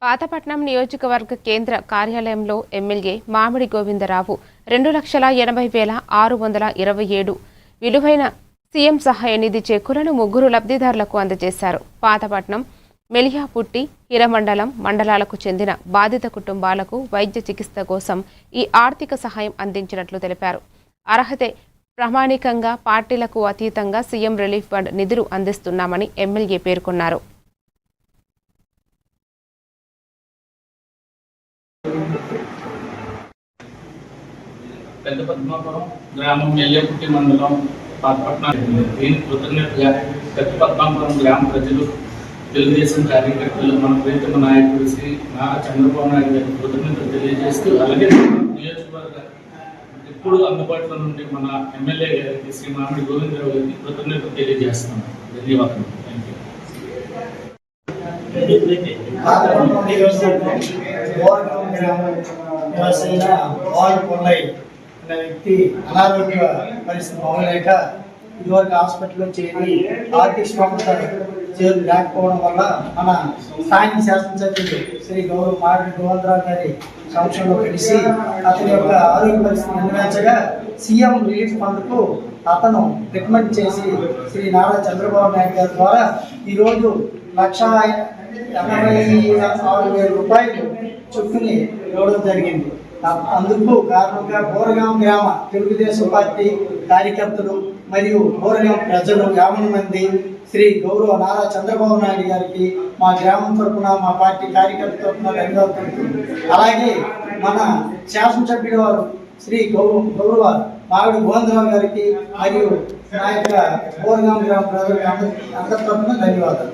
పాతపట్నం నియోజకవర్గ కేంద్ర కార్యాలయంలో ఎమ్మెల్యే మామిడి గోవిందరావు 2,80,627 విలువైన సీఎం సహాయ నిధి చెక్కులను 3 లబ్ధిదారులకు అందజేశారు. పాతపట్నం, మెలియాపుట్టి, హిరమండలం మండలాలకు చెందిన బాధిత కుటుంబాలకు వైద్య చికిత్స కోసం ఈ ఆర్థిక సహాయం అందించినట్లు తెలిపారు. అర్హతే ప్రామాణికంగా పార్టీలకు అతీతంగా సీఎం రిలీఫ్ ఫండ్ నిధులు అందిస్తున్నామని ఎమ్మెల్యే పేర్కొన్నారు. పెద్ద పద్మాపురం గ్రామం, మెలియాపుట్టి మండలం, పాతపట్నం దీనికి కృతజ్ఞతగా పెద్ద పద్మాపురం గ్రామ ప్రజలు, తెలుగుదేశం కార్యకర్తలు, మన ప్రీతమ నాయకుడు శ్రీ నారా చంద్రబాబు నాయుడు గారికి కృతజ్ఞతలు తెలియజేస్తూ, అలాగే నియోజకవర్గ ఇప్పుడు అందుబాటులో నుండి మన ఎమ్మెల్యే గారికి శ్రీ మామిడి గోవిందరావు గారికి కృతజ్ఞతలు తెలియజేస్తున్నాను. ధన్యవాదాలు. వ్యక్తి అనారోగ్య పరిస్థితి బాగలేక ఇదివరకు హాస్పిటల్లో చేరి ఆర్థిక స్తోమత లేకపోవడం వల్ల మన స్థానిక శాసనసభ్యులు శ్రీ మామిడి గోవిందరావు గారి సంక్షంలో కలిసి అతని యొక్క ఆరోగ్య పరిస్థితి నిర్వహించగా సీఎం రిలీఫ్ ఫండ్కు అతను రికమెండ్ చేసి శ్రీ నారా చంద్రబాబు నాయుడు గారి ద్వారా ఈరోజు 1,86,000 రూపాయలు చొప్పుని ఇవ్వడం జరిగింది. అందుకు కారణంగా బోరగాం గ్రామ తెలుగుదేశం పార్టీ కార్యకర్తలు మరియు బోరగాం ప్రజలు 50 మంది శ్రీ గౌరవ నారా చంద్రబాబు నాయుడు గారికి మా గ్రామం తరఫున, మా పార్టీ కార్యకర్తల తరఫున ధన్యవాదాలు తెలుపుతుంది. అలాగే మన శాసనసభ్యుల వారు శ్రీ గౌరవ మామిడి గోవిందరావు గారికి మరియు నా యొక్క బోరగాం గ్రామ ప్రజలకు అందరి తరఫున ధన్యవాదాలు.